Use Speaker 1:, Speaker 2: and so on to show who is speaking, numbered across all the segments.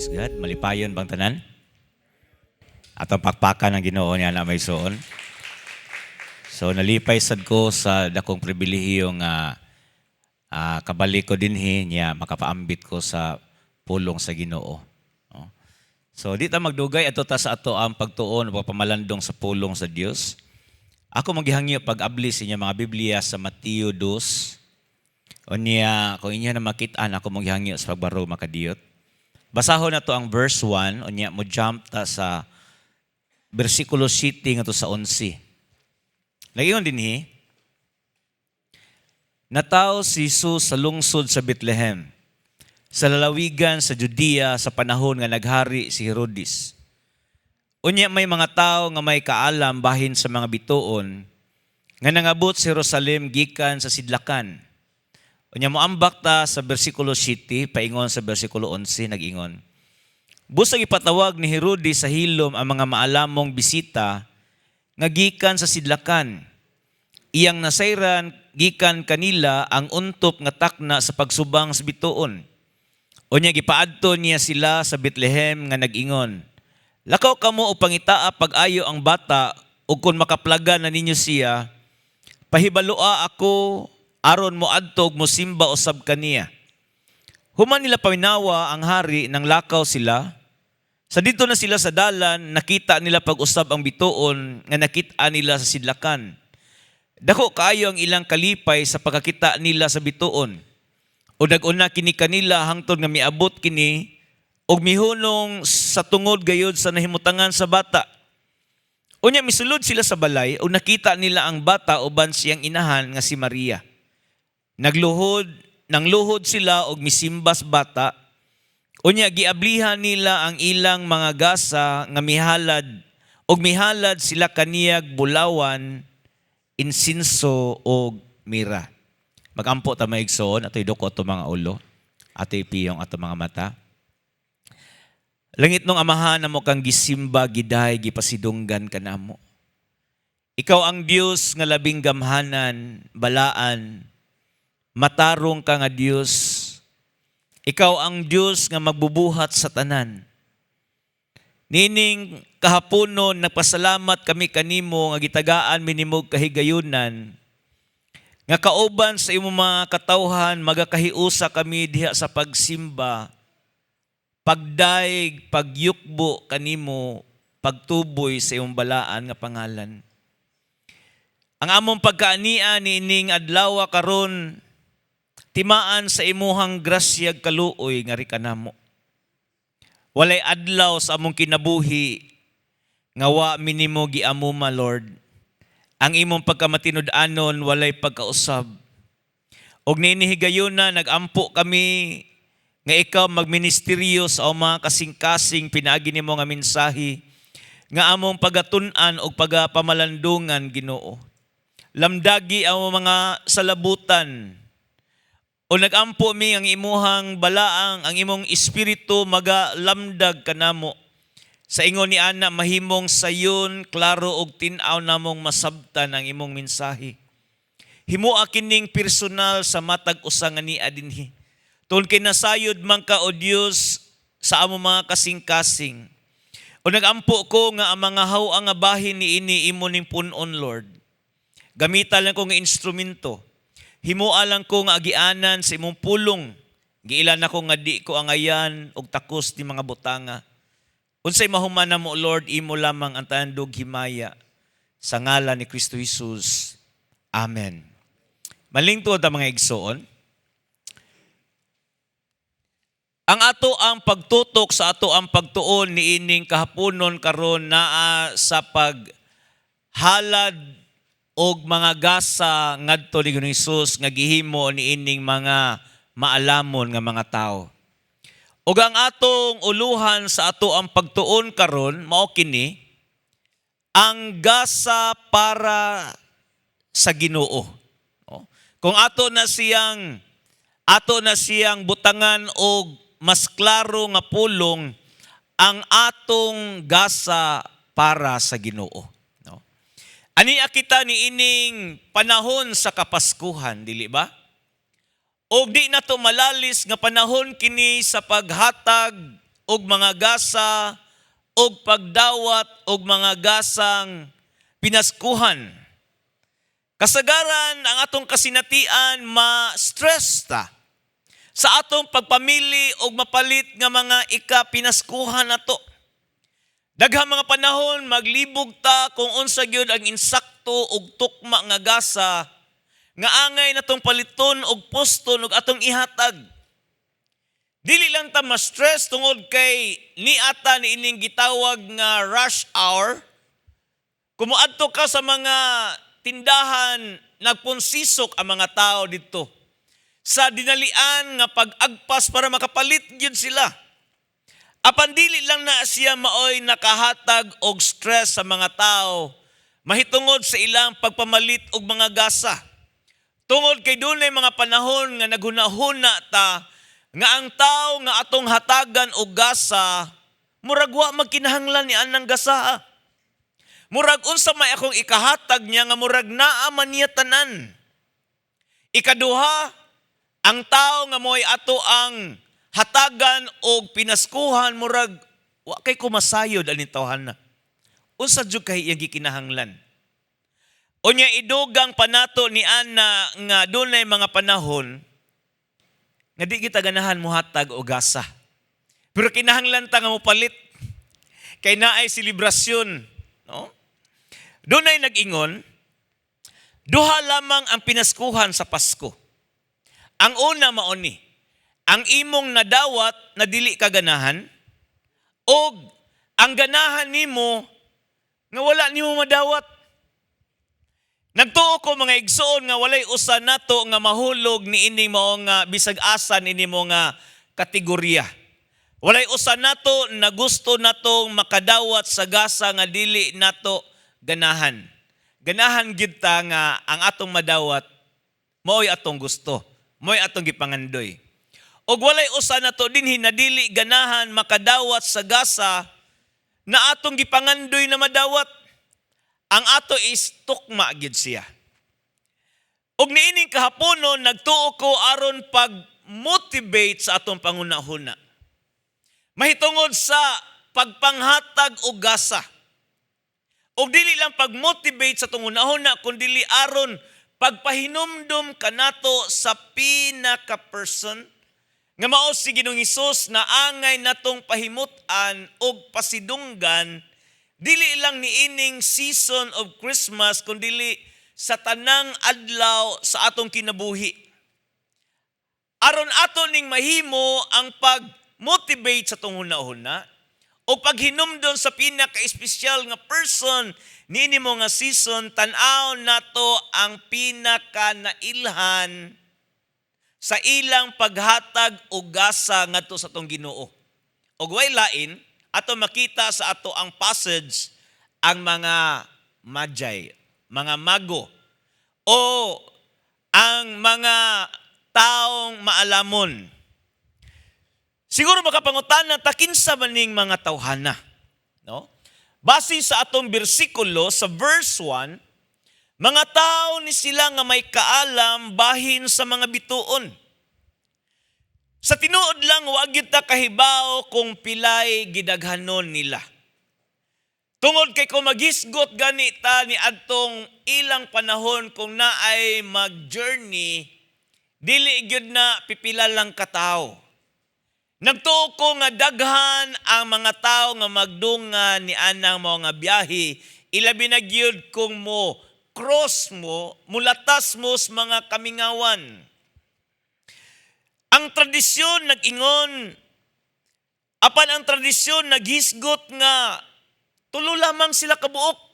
Speaker 1: Praise God. Malipayon bang tanan? Atong pakpakan ng Ginoo niya na may suon. So nalipay sad ko sa dakong pribilehiyo nga kabalik ko dinhi niya makapaambit ko sa pulong sa Ginoo. No? So di ta magdugay ato ta sa ato ang pagtuon o pamalandong sa pulong sa Dios. Ako maghihangyo pag-abli sa inyo mga Biblia sa Mateo 2. O niya, kung inyo na makitaan, ako maghihangyo sa pagbaro makadiyot. Basahon na to ang verse 1, o niya mo jump ta sa versikulo 7 nga to sa 11. Lagiyon din natao si Jesus sa lungsod sa Bethlehem, sa lalawigan sa Judea sa panahon nga naghari si Herodes. Unya may mga tao nga may kaalam bahin sa mga bituon, nga nangabot sa Jerusalem gikan sa sidlakan. Unya moambak ta sa bersikulo 7, paingon sa bersikulo 11, nag-ingon. Busag ipatawag ni Herodes sa hilom ang mga maalamong bisita nga gikan sa sidlakan. Iyang nasayran gikan kanila ang untop nga takna sa pagsubang sa bituon. Unya gipaadto niya sila sa Bethlehem nga nag-ingon. Lakaw kamo upang itaa pag-ayo ang bata ug kun makaplagan na ninyo siya, pahibaloa ako aron mo adtog mo simba usab kaniya. Human nila paminawa ang hari nang lakaw sila. Sa dito na sila sa dalan, nakita nila pag-usab ang bituon nga nakita nila sa sidlakan. Dako kaayo ang ilang kalipay sa pagkakita nila sa bituon. O dag-una kini kanila hangtod nga miabot kini og mihunong sa tungod gayud sa nahimutangan sa bata. Unya misulod sila sa balay o nakita nila ang bata uban siyang inahan nga si Maria. Nangluhod sila og misimbas bata. Unya giablihan nila ang ilang mga gasa nga mihalad sila kaniyag bulawan, insinso og mira. Magampo ta maigsoon atoy doko to mga ulo, atoy piyong ato mga mata. Langit nung amahan na mo kang gisimba, giday, gipasidunggan ka na mo. Ikaw ang Diyos nga labing gamhanan, balaan, matarong ka nga Diyos. Ikaw ang Diyos nga magbubuhat sa tanan. Nining kahaponon, nagpasalamat kami kanimo nga gitagaan minimog kahigayunan. Nga kauban sa imong mga katawhan, magakahiusa kami diha sa pagsimba, pagdaig, pagyukbo kanimo, pagtuboy sa iyong balaan nga pangalan. Ang among pagkaania ni ining adlaw karon timaan sa imuhang grasyag kaluoy nga rikanamo. Walay adlaw sa among kinabuhi nga wa minimo giamuma Lord. Ang imong pagkamatinud-anon walay pagkausab. Og niinihigayuna nagampo kami nga ikaw magministeryo sa mga kasing-kasing pinaagi nimo nga mensahe nga among pagatun-an o pagapamalandungan Ginoo. Lamdagi ang mga salabutan o nagampo mi ang imuhang balaang, ang imong espiritu magalamdag kanamo. Sa ingon ni ana mahimong sayon, klaro og tin-aw namong masabtan ang imong mensahe. Himoa kining personal sa matag usa nga ni adinhi. Tungkol kinasayod man ka o Diyos sa among mga kasing-kasing. O nagampo ko nga ang mga hawang nga bahin ni ini imo ning punon Lord. Gamita lang ko nga instrumento. Himoa lang ko nga agianan sa imong pulong. Giilan ako nga di ko angayan og takos ni mga butanga. Unsay mahuman na mo Lord, imo lamang ang tandog himaya. Sa ngalan ni Kristo Jesus. Amen. Malingtod ang mga igsoon. Ang ato ang pagtutok sa ato ang pagtuon ni ining kahaponon karon naa sa paghalad og mga gasa ngadto ni Jesus nga gihimo ni ining mga maalamon nga mga tao. Ug ang atong uluhan sa ato ang pagtuon karon mao kini ang gasa para sa Ginoo. Kung ato na siyang butangan og mas klaro nga pulong ang atong gasa para sa Ginoo. No? Ani kita ni ining panahon sa Kapaskuhan, dili ba? O di na to malalis nga panahon kini sa paghatag og mga gasa og pagdawat og mga gasang pinaskuhan. Kasagaran ang atong kasinatian ma-stress ta sa atong pagpamili og mapalit nga mga ikapinaskuhan nato. Daghang mga panahon maglibog ta kung unsa gyud ang insakto og tukma nga gasa nga angay natong paliton og poston og atong ihatag. Dili lang ta ma-stress tungod kay niata ni ining gitawag nga rush hour. Kumuadto ka sa mga tindahan, nagpunsisok ang mga tao dito. Sa dinalian nga pag-agpas para makapalit gyud sila. Apan dili lang na siya maoy nakahatag og stress sa mga tao mahitungod sa ilang pagpamalit og mga gasa. Tungod kay dunay mga panahon nga naghunahuna ta nga ang tao nga atong hatagan og gasa murag wa magkinahanglan ni anang gasa. Murag unsa may akong ikahatag niya nga murag naa man niya tanan. Ikaduha, ang tao nga mo'y ato ang hatagan og pinaskuhan murag wa kay kumasayod ani tawhana. Unsa jud kay iyang gikinahanglan? Unya idugang panato ni ana nga dunay mga panahon nga di kita ganahan muhatag og gasa. Pero kinahanglan ta nga mopalit kay naay selebrasyon, no? Dunay nag-ingon, duha lamang ang pinaskuhan sa Pasko. Ang una mao ni, ang imong nadawat na dili ka ganahan og ang ganahan nimo nga wala nimo madawat. Nagtuo ko mga igsoon nga walay usa nato nga mahulog ni ini mao nga bisag asa ni mo nga kategorya. Walay usa nato na gusto natong makadawat sa gasa nga dili nato ganahan. Ganahan gyud ta nga ang atong madawat mao'y atong gusto, mao'y atong gipangandoy. Og walay usa nato dinhi na dili ganahan makadawat sa gasa na atong gipangandoy na madawat. Ang ato is tukma gyud siya. Og niining kahaponon nagtuo ko aron pag-motivate sa atong pangunahuna. Mahitungod sa pagpanghatag og gasa. Og dili lang pag-motivate sa atong hunahuna kundi aron pagpahinumdum kanato sa pinaka-person nga mao si Ginoong Hesus na angay natong pahimutan og pasidunggan dili lang niining season of Christmas kundi sa tanang adlaw sa atong kinabuhi. Aron ato ning mahimo ang pag-motivate sa atong hunahuna o paghinumdon sa pinaka-espesyal nga person niini mo nga season, tan-aw nato ang pinaka-nailhan sa ilang paghatag og gasa ngadto sa atong Ginoo. Og way lain ato makita sa ato ang passage ang mga magi, mga mago o ang mga taong maalamon. Siguro makapangutan ta kinsa maning mga tawhana, no? Base sa atong bersikulo sa verse 1, mga tao ni sila nga may kaalam bahin sa mga bituon. Sa tinuod lang, wag gyud ta kahibaw kung pilay gidaghanon nila. Tungod kay kung maghisgot gani ta ni adtong ilang panahon kung naay mag-journey, dili gyud na pipila lang ka tawo. Nagtuo ko nga daghan ang mga tao nga magdungan ni anang mga biyahe, ilabi na gyud kung mo cross mo, mulatas mo sa mga kamingawan. Ang tradisyon nag-ingon, apan ang tradisyon naghisgot nga tulo lamang sila kabuok.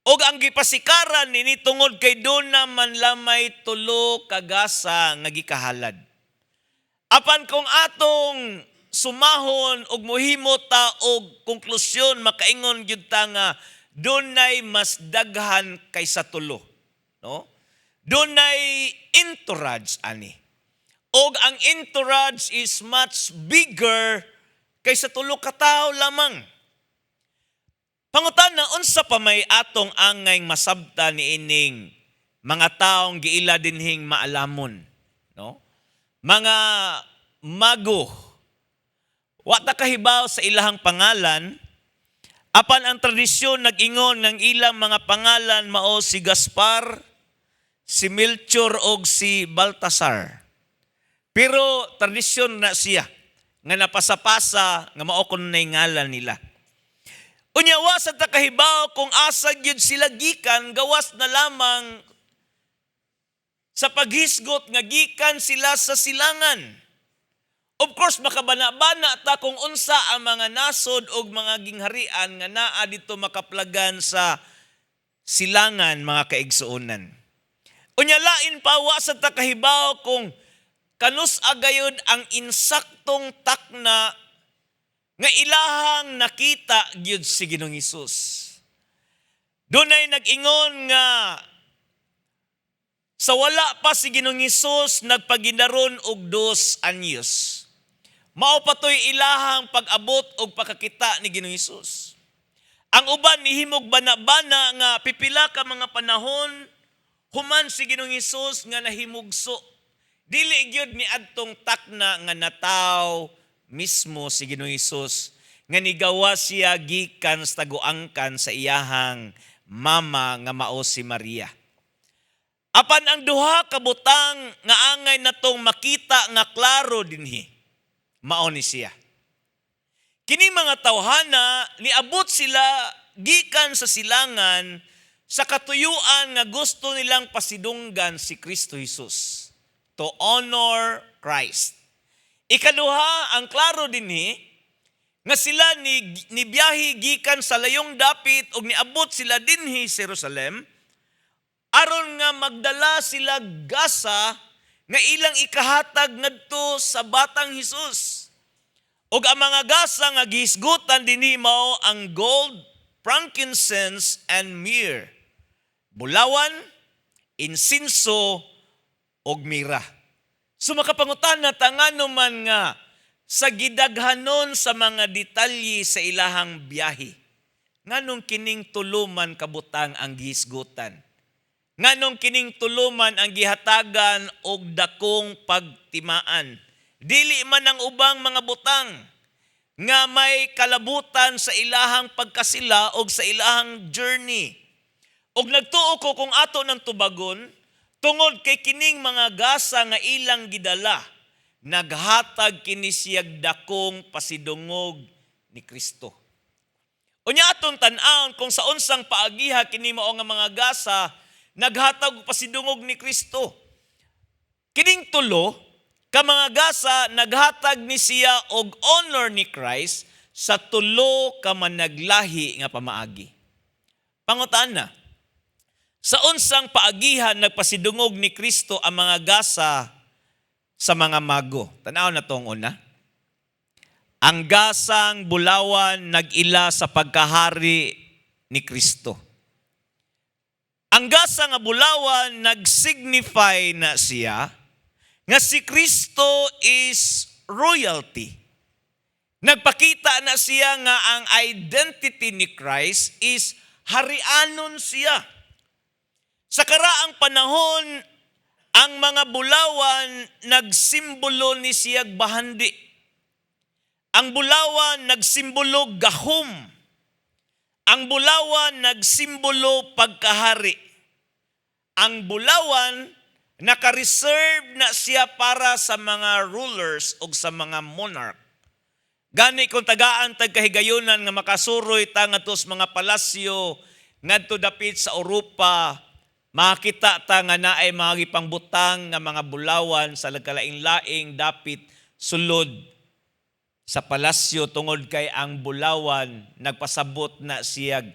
Speaker 1: Og ang gipasikaran nini tungod kay doon naman lamay tulo kagasa nga gikahalad. Apan kung atong sumahon og mohimo ta og konklusyon makaingon gyud ta nga dunay mas daghan kaysa tulo, no? Dunay entourage ani. Og ang entourage is much bigger kaysa tulo ka tawo lamang. Pangutana unsa pa may atong angay masabta niining mga taong giila dinhing maalamon, no? Mga mago. wa ta kahibaw sa ilahang pangalan, apan ang tradisyon nag-ingon ng ilang mga pangalan mao si Gaspar, si Melchor o si Baltasar. Pero tradisyon na siya, nga napasapasa, nga mao kun na ngalan nila. Unyawa sa takahibaw kung asa gyud sila gikan, gawas na lamang sa paghisgot nga gikan sila sa silangan. Of course, makabana-bana ta kung unsa ang mga nasod o mga gingharian nga naa dito makaplagan sa silangan, mga kaigsuonan. Unyalain pa wa sa takahibaw kung kanus agayod ang insaktong takna nga ilahang nakita gyud si Ginoong Hesus. Dunay nag-ingon nga sa wala pa si Ginoong Hesus nagpagindaron og 2 anyos. Mao patoy ilahang pag-abot og pagkakita ni Ginoong Hesus. Ang uban nihimog bana-bana nga pipila ka mga panahon human si Ginoong Hesus nga nahimugso. Dili gyud ni adtong takna nga nataw mismo si Ginoong Hesus nga nigawa siya gikan sa taguangkan sa iyahang mama nga mao si Maria. Apan ang duha ka butang nga angay natong makita nga klaro dinhi, mao ni siya. Kini mga tawhana niabot sila gikan sa silangan sa katuyuan nga gusto nilang pasidunggan si Kristo Jesus, to honor Christ. Ikaduha, ang klaro dinhi nga sila ni biyahe gikan sa layong dapit ug niabot sila dinhi sa Jerusalem aron nga magdala sila gasa nga ilang ikahatag ngadto sa batang Hesus. Ug ang mga gasa nga gihisgutan dinhi mao ang gold, frankincense and myrrh, bulawan, insinso ug mira. So makapangutan na tangano man nga sa gidaghanon sa mga detalye sa ilahang biyahe. Nganong kining tuluman kabutang ang gihisgutan. Nganong kining tuluman ang gihatagan og dakong pagtimaan. Dili man ang ubang mga butang nga may kalabutan sa ilahang pagkasila og sa ilahang journey. Og nagtuo ko kung ato ng tubagon, tungod kay kining mga gasa nga ilang gidala, naghatag kini siyag dakong pasidungog ni Kristo. Unya atong tan-awon kung sa unsang paagiha kini mao nga mga gasa naghatag og pasidungog ni Kristo. Kining tulo ka mga gasa naghatag ni siya og honor ni Christ sa tulo ka managlahi nga pamaagi. Pangutana, sa unsang paagihan nagpasidungog ni Kristo ang mga gasa sa mga mago? Tanaw na tong una. Ang gasang bulawan nag-ila sa pagkahari ni Kristo. Ang gasa nga bulawan nag-signify na siya nga si Kristo is royalty. Nagpakita na siya nga ang identity ni Christ is harianon siya. Sa karaang panahon, ang mga bulawan nagsimbolo ni siyag bahandi. Ang bulawan nagsimbolo gahom. Ang bulawan nagsimbolo pagkahari. Ang bulawan naka-reserve na siya para sa mga rulers o sa mga monarch. Gani kung tagaan tagkahigayunan nga makasuroy ta ngadto sa mga palasyo ngadto dapit sa Europa, makita ta nga naay mga gipangbutang nga mga bulawan sa lagkalaing-laing dapit sulod sa palasyo tungod kay ang bulawan nagpasabot na siyag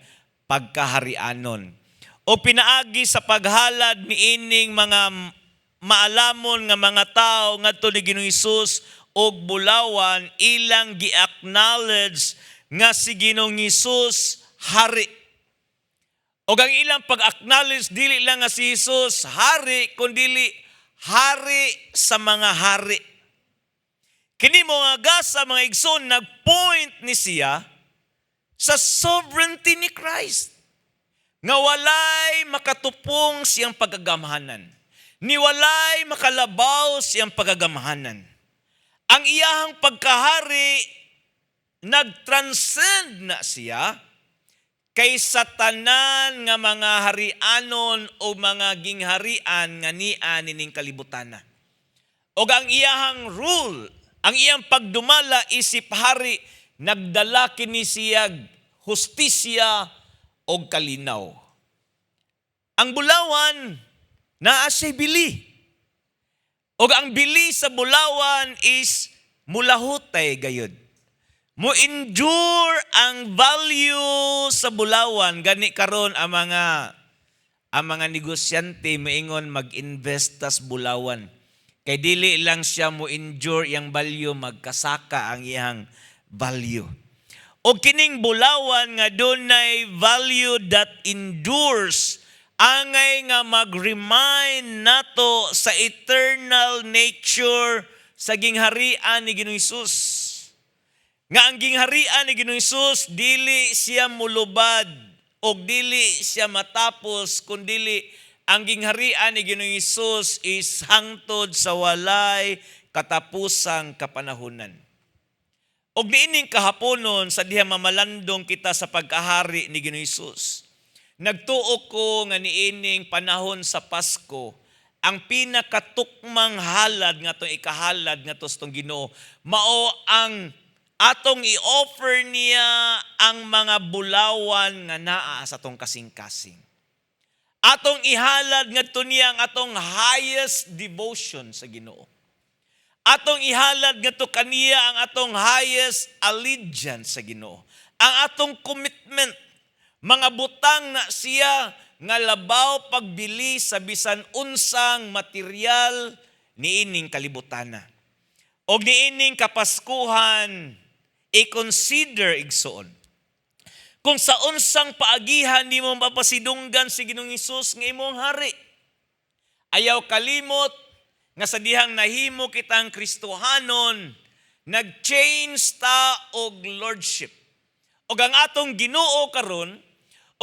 Speaker 1: pagkaharianon. O pinaagi sa paghalad ni ining mga maalamon nga mga tao ngadto ni Ginoong Hesus og bulawan ilang gi-acknowledge nga si Ginoong Hesus hari. O ang ilang pag-acknowledge dili lang nga si Hesus hari kundi hari sa mga hari. Kini mga gasa mga igsoon nagpoint ni siya sa sovereignty ni Christ. Nga walay makatupong siyang pagagamahanan. Ni walay makalabaw siyang pagagamahanan. Ang iyahang pagkahari nagtranscend na siya kaysa tanan nga mga harianon o mga gingharian nga niya nining kalibutan na. O ang iyahang rule, ang iyang pagdumala isip hari, nagdala kini siya hustisya o kalinaw. Ang bulawan, naa siya bili. O ang bili sa bulawan is mulahutay gayud. Mo endure ang value sa bulawan, gani karon ang mga negosyante moingon mag-invest tas bulawan. Kay dili lang siya mo endure yang value, magkasaka ang iyang value. O kining bulawan nga dunay value that endures, angay nga mag-remind nato sa eternal nature sa gingharian ni Ginoong Hesus. Nga ang gingharian ni Ginoong Hesus, dili siya mulubad o dili siya matapos, kundili ang gingharian ni Ginoong Hesus is hangtod sa walay katapusang kapanahunan. Og niining kahaponon sa diha mamalandong kita sa pagkahari ni Ginoong Hesus, nagtuo ko nga niining panahon sa Pasko, ang pinakatukmang halad nga to ikahalad nga to sa Ginoo mao ang atong i-offer niya ang mga bulawan nga naa sa atong kasing-kasing. Atong ihalad nga to niya ang atong highest devotion sa Ginoo. Atong ihalad nga to kaniya ang atong highest allegiance sa Ginoo. Ang atong commitment, mga butang na siya nga labaw pagbili sa bisan unsang material niining kalibutana. O niining kapaskuhan, i-consider igsoon. Kung sa unsang paagihan ni mo mapasidunggan si Ginoong Hesus nga imong hari. Ayaw kalimot nga sa dihang nahimo kitang Kristohanon, nag-change ta og lordship. Og ang atong Ginoo karon,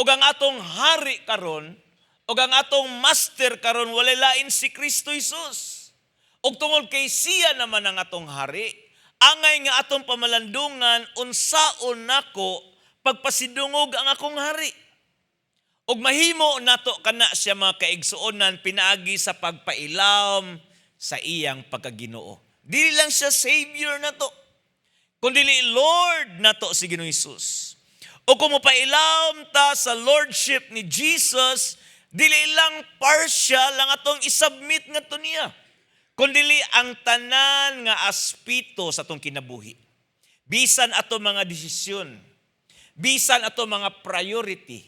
Speaker 1: og ang atong hari karon, og ang atong master karon walay lain si Kristo Hesus. Og tungod kay siya naman ang atong hari, angay nga atong pamalandungan unsaon nako pagpasidungog ang akong hari. Og mahimo nato kana siya mga kaigsuonan pinaagi sa pagpailawom sa iyang pagkaginoo. Dili lang siya Savior nato, kundi Lord nato si Ginoong Hesus. O kung mapailawom ta sa lordship ni Jesus, dili lang partial lang atong isubmit nga to niya, kundi ang tanan nga aspito sa atong kinabuhi. Bisan ato mga desisyon, bisan ato mga priority,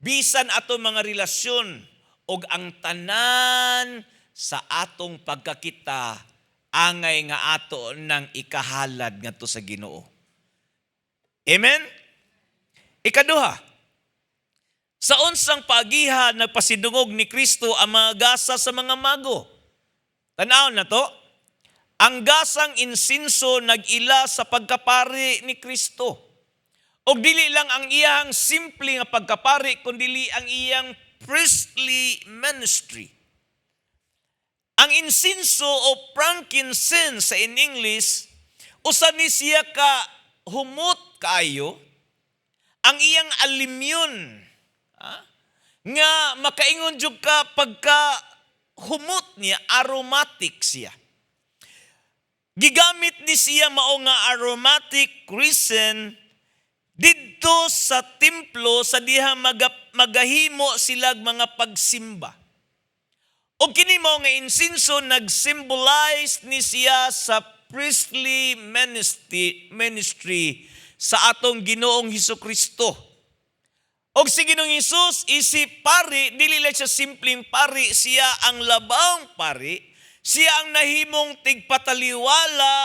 Speaker 1: bisan ato mga relasyon, og ang tanan sa atong pagkakita, angay nga ato nang ikahalad nga to sa Ginoo. Amen? Ikaduha, sa unsang paagihan nagpasidungog ni Kristo ang mga gasa sa mga mago. Tanaw na to, ang gasang insinso nag-ila sa pagkapari ni Kristo. O dili lang ang iyang simple nga pagkapari, kundi ang iyang priestly ministry. Ang insinso o frankincense sa in English, usa ni siya ka humot kaayo, ang iyang alimyon, nga makaingon jud ka pagka humot niya, aromatic siya. Gigamit ni siya mao nga aromatic resin didto sa templo sa diha magahimo silag mga pagsimba. O kini mao nga insinso nag-symbolize ni siya sa priestly ministry sa atong Ginoong Hesukristo. Og si Ginoong Hesus isip pari, dili lang siya simpleng pari, siya ang labang pari, siya ang nahimong tigpataliwala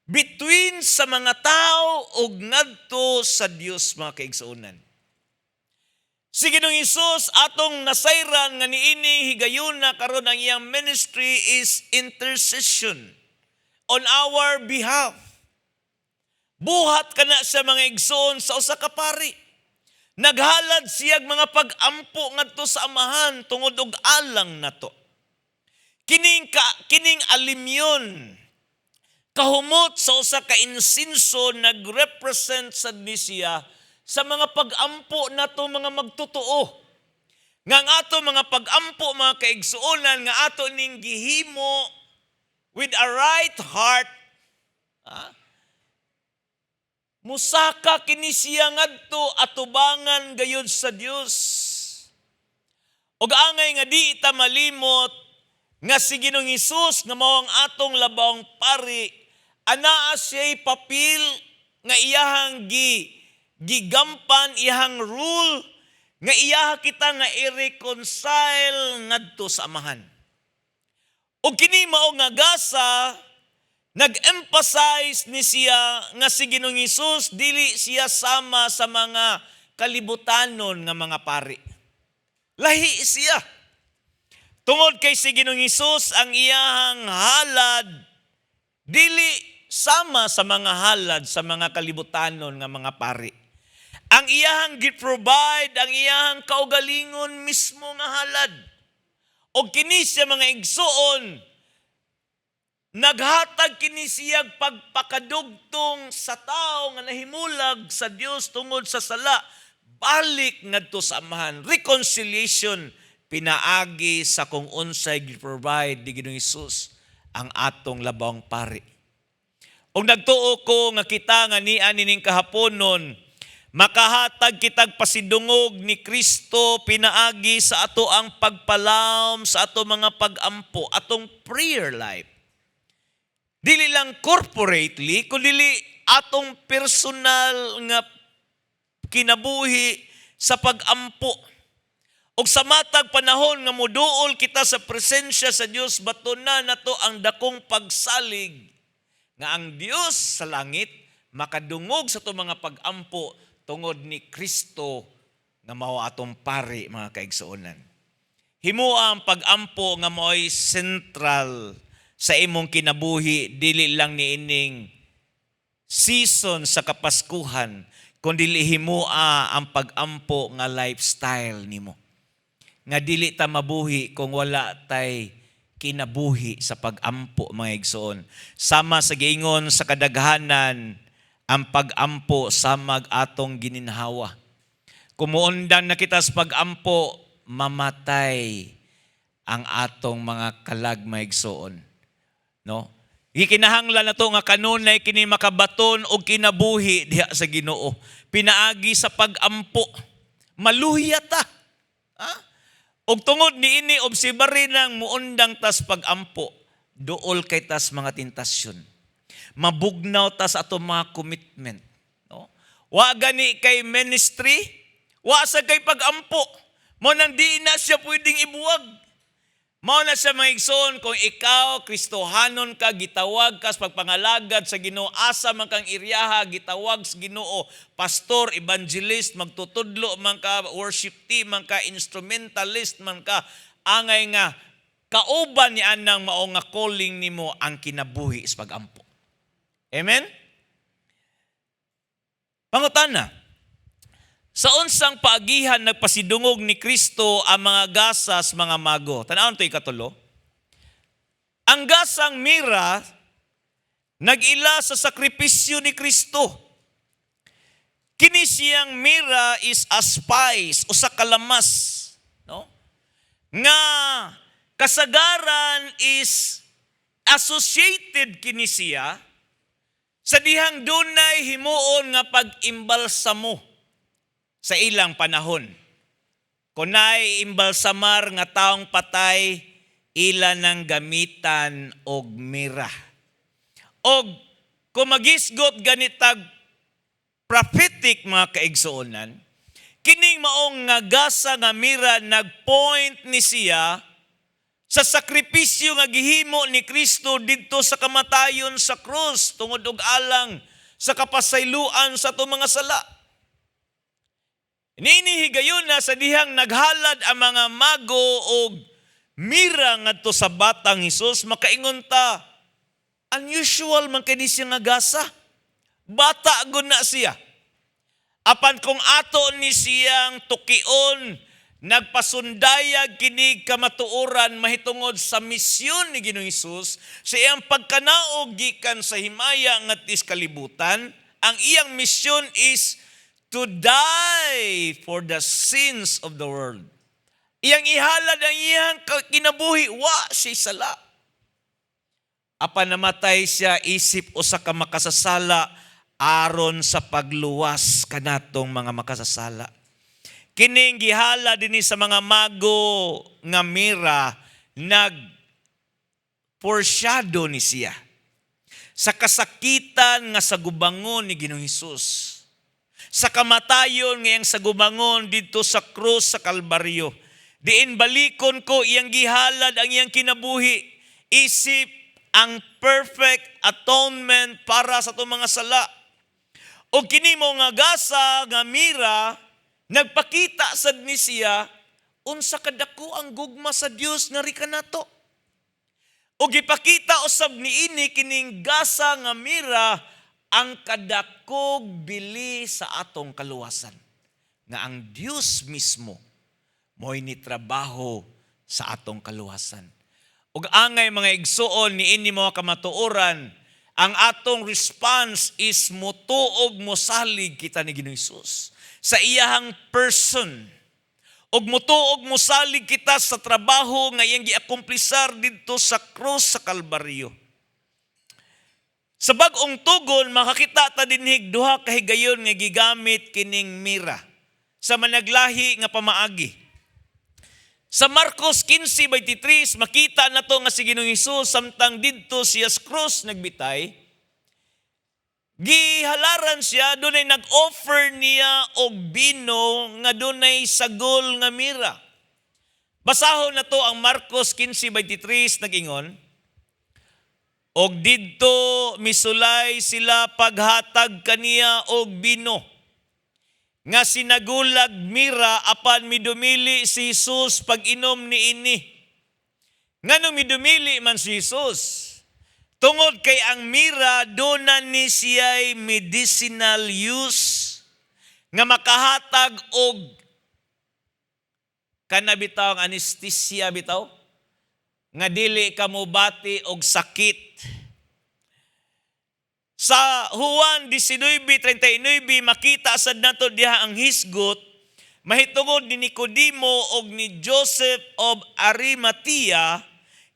Speaker 1: between sa mga tao og ngadto sa Dios, mga kaigsuonan. Si Ginoong Hesus atong nasayran nga niini higayuna karon ang iyang ministry is intercession on our behalf. Buhat kana sa mga igsoon sa usa ka pari. Naghalad siyag mga pag-ampo ngadto sa amahan tungod og alang nato. Kining alimyon kahumot sa usa ka insinso nagrepresent sad ni siya sa mga pag-ampo nato mga magtotoo. Nga ang ato mga pag-ampo mga kaigsuonan nga ato ning gihimo with a right heart. Musaka kini siya ngadto atubangan gayud sa Dios. Og angay nga di ita malimot nga si Ginoong Hesus nga mao ang atong labawang pari, anaa siya'y papil nga iyahang gigampan, iyahang rule, nga iyaha kita nga i-reconcile ngadto sa Amahan. O kini mao nga gasa, nag-emphasize ni siya nga si Ginoong Hesus dili siya sama sa mga kalibutanon nga mga pari. Lahi siya. Tungod kay si Ginoong Hesus ang iyahang halad dili sama sa mga halad sa mga kalibutanon nga mga pari. Ang iyahang gi-provide, ang iyahang kaugalingon mismo nga halad. O kini siya mga igsuon, naghatag kini siyang pagpakadugtong sa tao nga nahimulag sa Dios tungod sa sala, balik ngadto sa Amahan. Reconciliation, pinaagi sa kung unsay gi-provide di Ginoong Hesus ang atong labawang pari. Og nagtuo ko nga kita nga niya nining kahaponon, makahatag kitag pasidungog ni Kristo pinaagi sa ato ang pagpalawom sa ato mga pag-ampo, atong prayer life. Dili lang corporately, kundi atong personal nga kinabuhi sa pag-ampo. Og sa matag panahon nga moduol kita sa presensya sa Dios, batunan nato ang dakong pagsalig nga ang Dios sa langit makadungog sa ato mga pag-ampo tungod ni Kristo nga mao atong pari mga kaigsuonan. Himua ang pag-ampo nga mao'y sentral sa imong kinabuhi, dili lang niining season sa Kapaskuhan, kundi himua ang pag-ampo nga lifestyle nimo. Nga dili ta mabuhi kung wala tay kinabuhi sa pag-ampo mga igsoon. Sama sa giingon sa kadaghanan, ang pag-ampo samag atong gininhawa. Kumuundan na kita sa pag-ampo, mamatay ang atong mga kalag mga igsoon. No? Gikinahanglan na to nga kanunay kini makabaton o kinabuhi diha sa Ginoo. Pinaagi sa pag-ampo. Maluhiya ta. Og tungod niini obserbarin ng muundang tas pag-ampo, duol kay tas mga tentasyon. Mabugnaw ta sa ato mga commitment. No? Wa gani kay ministry, wa sa kay pag-ampo. Mo nang di na siya pwedeng ibuwag. Mao na siya mga igsoon, kung ikaw, Kristohanon ka, gitawag ka sa pagpangalagad sa Ginoo, asa man kang iryaha, gitawag sa Ginoo, pastor, evangelist, magtutudlo man ka, worship team man ka, instrumentalist man ka, angay nga, kauban ni anang mao nga calling nimo ang kinabuhi sa pag-ampo. Amen? Pangutana, sa unsang paagihan nagpasidungog ni Kristo ang mga gasas mga mago. Tanawon to ikatulo. Ang gasang mira nag-ila sa sakripisyo ni Kristo. Kini siyang mira is a spice o sa kalamas, no? Nga kasagaran is associated kini siya sa dihang dunay himuon nga pag-imbalsamo sa ilang panahon. Kunay imbalsamar nga taong patay, ila ng gamitan og mira. Og kung magisgot ganitag prophetic mga kaigsuonan, kining maong nga gasa nga mira nagpoint ni siya sa sakripisyo nga gihimo ni Kristo didto sa kamatayon sa krus tungod og alang sa kapasayloan sa ato mga sala. Ninihigayon na sa dihang naghalad ang mga mago o mira ngadto sa batang Hesus, makaingon ta, unusual man kini siya nga gasa. Bata gud na siya. Apan kung ato ni siyang tukion, nagpasundayag kini kamatuoran mahitungod sa misyon ni Ginoong Hesus sa iyang pagkanaog gikan sa himaya ngadto kalibutan. Ang iyang misyon is to die for the sins of the world. Iyang ihalad ang iyang kinabuhi, wa siya sala. Apan namatay siya isip usa ka makasasala aron sa pagluwas kanatong mga makasasala. Kining gihala dinhi sa mga mago nga mira foreshadow ni siya sa kasakitan nga sa gubangon ni Ginoong Hesus, sa kamatayon nga iyang sa gubangon dito sa krus sa Kalbaryo. Diin balikon ko iyang gihalad ang iyang kinabuhi isip ang perfect atonement para sa itong mga sala. O kini mo nga gasa nga mira nagpakita sad ni siya unsa kadako ang gugma sa Dios nga rika nato. O gipakita usab niini kining gasa nga mira ang kadakog bili sa atong kaluwasan. Nga ang Dios mismo mo'y nitrabaho sa atong kaluwasan. Ug angay mga igsuon niini mga kamatuoran, ang atong response is motuog mosalig kita ni Ginoong Hesus sa iyahang person. Ug motuog mosalig kita sa trabaho nga iyang giakumplisar didto sa krus sa Kalbaryo. Sa bag-ong tugon makakita ta dinhig duha ka higayon nga gigamit kining mira sa managlahi nga pamaagi. Sa Marcos 15:23 makita nato nga si Ginoong Hesus samtang didto siya sa krus nagbitay, gihalaran siya, dunay nag-offer niya og bino nga dunay sagol nga mira. Basahon na to ang Marcos 15:23 nag-ingon, og didto misulay sila paghatag kaniya og bino nga sinagulag mira apan midumili si Hesus pag-inom niini. Ngano midumili man si Hesus? Tungod kay ang mira doon ni siya'y medicinal use nga makahatag og kanabitaw ang anesthesia bitaw nga dili ka mobati og sakit. Sa Juan 19:39 makita sad nato diha ang hisgot mahitungod ni Nicodemo og ni Joseph of Arimathea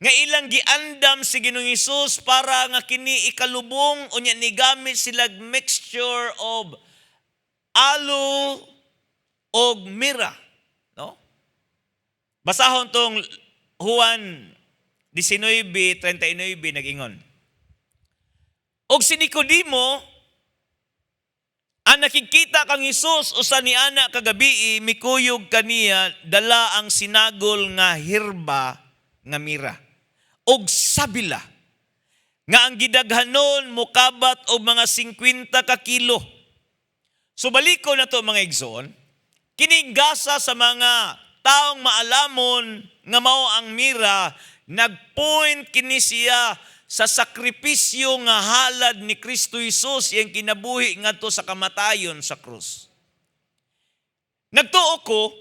Speaker 1: nga ilang giandam si Ginoong Hesus para nga kini ikalubong unya ni gamit sila mixture of aloe og mira, no? Basahon tong Juan 19:39 nag-ingon. Og si Nicodemo ang nakikita kang Hesus usa ni ana kagabi mikuyog kaniya dala ang sinagol nga hirba nga mira. Og sabila nga ang gidaghanon mokabat og mga 50 ka kilo. So baliko na to mga igsoon, kining gasa sa mga taong maalamon nga mao ang mira, nagpoint kini siya sa sakripisyo nga halad ni Kristo Hesus iyang kinabuhi ngadto sa kamatayon sa krus. Nagtuo ko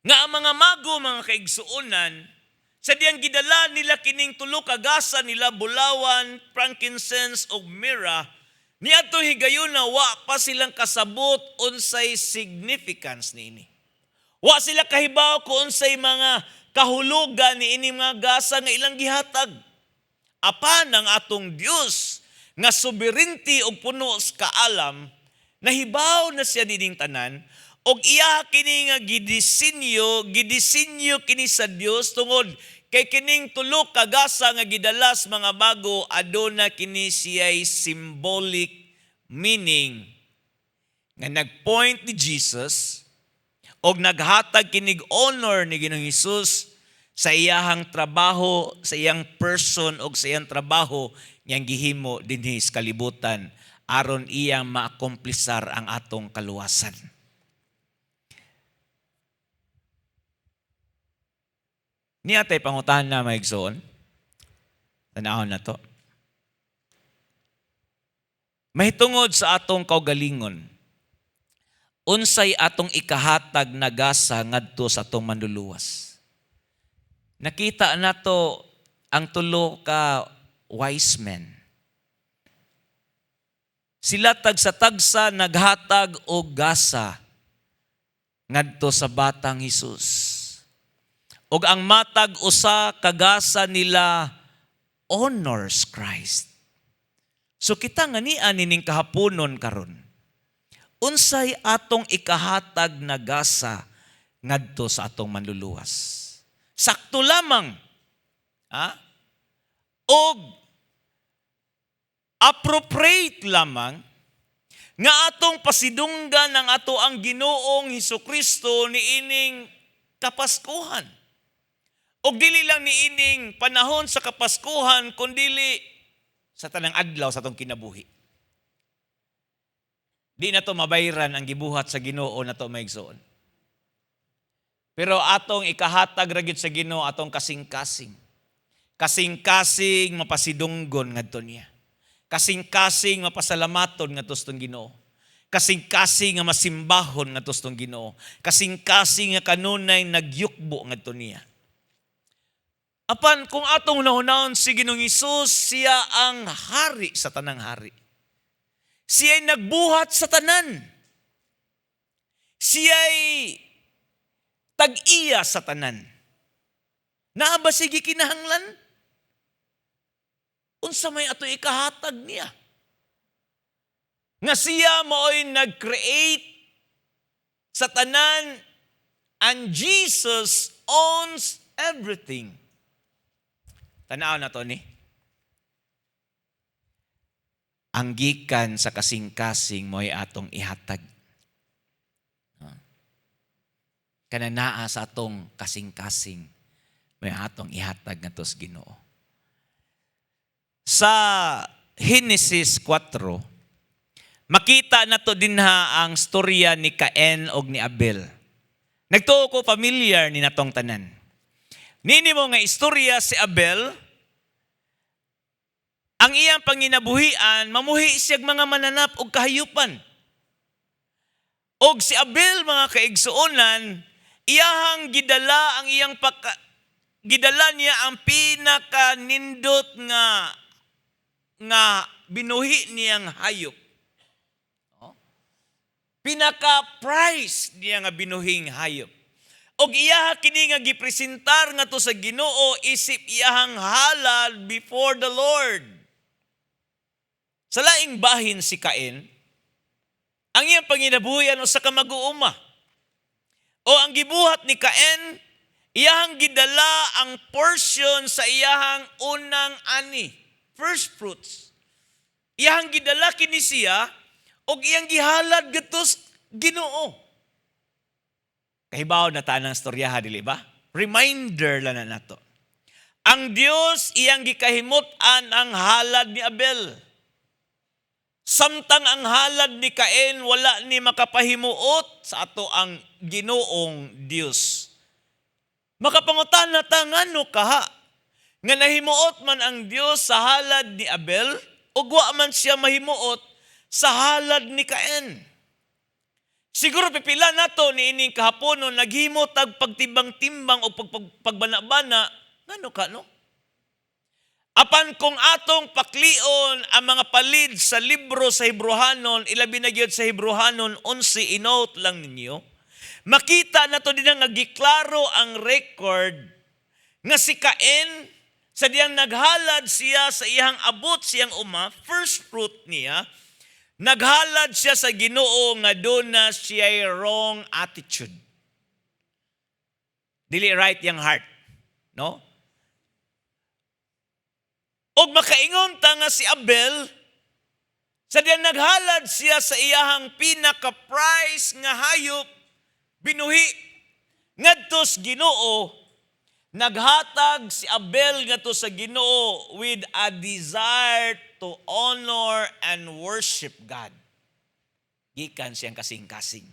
Speaker 1: nga ang mga mago, mga kaigsuonan, sa diyang gidala nila kining tulo ka gasa nila bulawan, frankincense ug myrrha, niadto higayon na wa pa silang kasabot unsay significance niini. Wa sila kahibaw kung unsay mga kahulugan niini mga gasa nga ilang gihatag. Apan ang atong Dios nga sovereignty ug puno sa kaalam, nahibaw na siya dining tanan, og iya kini nga gidisenyo kini sa Dios tungod kay kining tulo ka gasa nga gidalas mga bago aduna kini siya'y symbolic meaning nga nagpoint ni Jesus og naghatag kinig honor ni Ginoong Hesus sa iyahang trabaho, sa iyang person og sa iyang trabaho niyang gihimo dinhi sa kalibutan aron iyang maakomplisar ang atong kaluwasan. Niya tay pangutahan na maigsoon. Tanahon na to. Mahitungod sa atong kaugalingon, unsay atong ikahatag na gasa ngadto sa atong manluluwas. Nakita nato ang tulo ka wise men. Sila tagsa-tagsa naghatag og gasa ngadto sa batang Hesus. Og ang matag usa kagasa nila honors Christ. So kita nga nian nining kahaponon karon. Unsay atong ikahatag na gasa ngadto sa atong manluluwas. Sakto lamang. Og appropriate lamang nga atong pasidunggan ng ato ang Ginoong Hesukristo niining Kapaskuhan. Og dili lang niining panahon sa Kapaskuhan, kundili sa tanang adlaw sa atong kinabuhi. Di na to mabayran ang gibuhat sa Ginoo na to maigsoon. Pero atong ikahatag ra gyud sa Ginoo atong kasing-kasing. Kasing-kasing mapasidunggon ngadto niya. Kasing-kasing mapasalamaton ngadto sa Ginoo. Kasing-kasing nga masimbahon ngadto sa Ginoo. Kasing-kasing nga kanunay nagyukbo ngadto niya. Apan kung atong hunahunahon si Ginoong Hesus, siya ang hari sa tanang hari. Siya'y nagbuhat sa tanan. Siya'y tag-iya sa tanan. Naa ba sige kinahanglan? Unsa may ato ikahatag niya? Nga siya mao'y nag-create sa tanan, and Jesus owns everything. Tanaw na to ni. Ang gikan sa kasing-kasing mo'y atong ihatag. Kananaa sa atong kasing-kasing mo'y atong ihatag nga tos Ginoo. Sa Genesis 4, makita na to dinha ang storya ni Cain og ni Abel. Nagtuo ko familiar ni natong tanan. Nini mo nga istorya si Abel, ang iyang panginabuhian, mamuhi siyag mga mananap og kahayupan. Og si Abel, mga kaigsuonan, iyahang gidala ang iyang gidala niya ang pinaka-nindot nga binuhi niyang hayop. Pinaka-price niya nga binuhing hayop. Og iyaha kini nga gipresentar nga to sa Ginoo isip iyahang halal before the Lord. Sa laing bahin si Cain, ang iyang panginabuhian usa ka mag-uuma. O ang gibuhat ni Cain, iyahang gidala ang portion sa iyahang unang ani, first fruits. Iyahang gidala kini siya og iyang gihalad gatos Ginoo. Kahibaw na tanang storyaha, dili ba? Reminder lang na nato. Ang Dios iyang gikahimutan ang halad ni Abel. Samtang ang halad ni Cain wala ni makapahimuot sa ato ang Ginoong Dios. Makapangutan na ta ngano kaha nga nahimuot man ang Dios sa halad ni Abel ug wa man siya mahimuot sa halad ni Cain. Siguro pipila nato ni ining kahaponon naghimo tag pagtimbang-timbang o pagbana-bana, ngano ka no? Apan kung atong paklion ang mga palid sa libro sa Hebrehanon, ilabi na gyud sa Hebrehanon 11, inote lang ninyo, makita nato din nga giklaro ang record nga si Cain sa diyang naghalad siya sa iyang abot siyang uma, first fruit niya, naghalad siya sa Ginoo nga doon na siya'y wrong attitude. Dili right yung heart. No? Og makaingon ta nga si Abel, sa diyan naghalad siya sa iyahang pinaka-price nga hayop, binuhi, ngadtos Ginoo, naghatag si Abel ngadto sa Ginoo with a desire to honor and worship God. Gikan siyang kasing-kasing.